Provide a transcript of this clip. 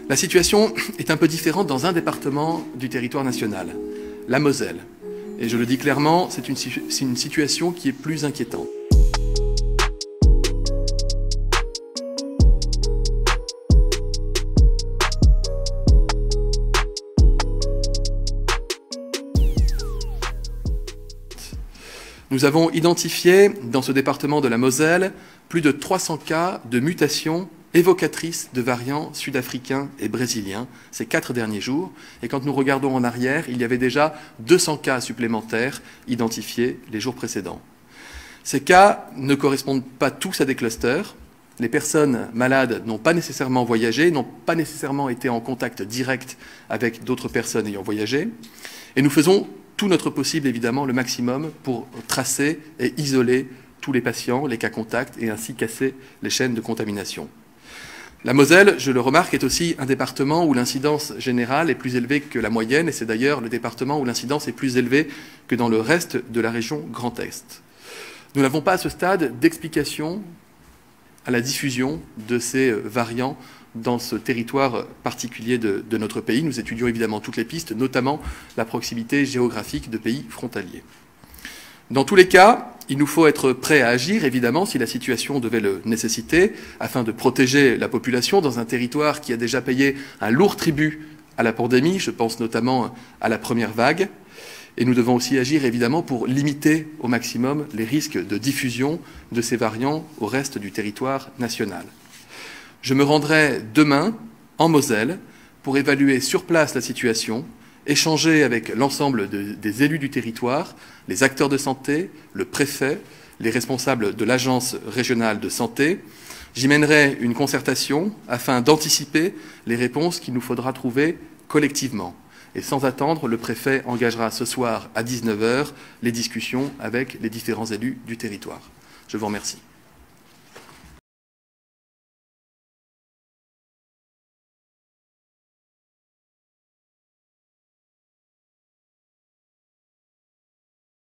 La situation est un peu différente dans un département du territoire national, la Moselle. Et je le dis clairement, c'est une situation qui est plus inquiétante. Nous avons identifié dans ce département de la Moselle plus de 300 cas de mutations évocatrices de variants sud-africains et brésiliens ces 4 derniers jours. Et quand nous regardons en arrière, il y avait déjà 200 cas supplémentaires identifiés les jours précédents. Ces cas ne correspondent pas tous à des clusters. Les personnes malades n'ont pas nécessairement voyagé, n'ont pas nécessairement été en contact direct avec d'autres personnes ayant voyagé. Et nous faisons tout notre possible, évidemment, le maximum pour tracer et isoler tous les patients, les cas contacts, et ainsi casser les chaînes de contamination. La Moselle, je le remarque, est aussi un département où l'incidence générale est plus élevée que la moyenne, et c'est d'ailleurs le département où l'incidence est plus élevée que dans le reste de la région Grand Est. Nous n'avons pas à ce stade d'explication à la diffusion de ces variants dans ce territoire particulier de notre pays. Nous étudions évidemment toutes les pistes, notamment la proximité géographique de pays frontaliers. Dans tous les cas, il nous faut être prêts à agir, évidemment, si la situation devait le nécessiter, afin de protéger la population dans un territoire qui a déjà payé un lourd tribut à la pandémie. Je pense notamment à la première vague. Et nous devons aussi agir, évidemment, pour limiter au maximum les risques de diffusion de ces variants au reste du territoire national. Je me rendrai demain en Moselle pour évaluer sur place la situation, échanger avec l'ensemble des élus du territoire, les acteurs de santé, le préfet, les responsables de l'agence régionale de santé. J'y mènerai une concertation afin d'anticiper les réponses qu'il nous faudra trouver collectivement. Et sans attendre, le préfet engagera ce soir à 19 h les discussions avec les différents élus du territoire. Je vous remercie.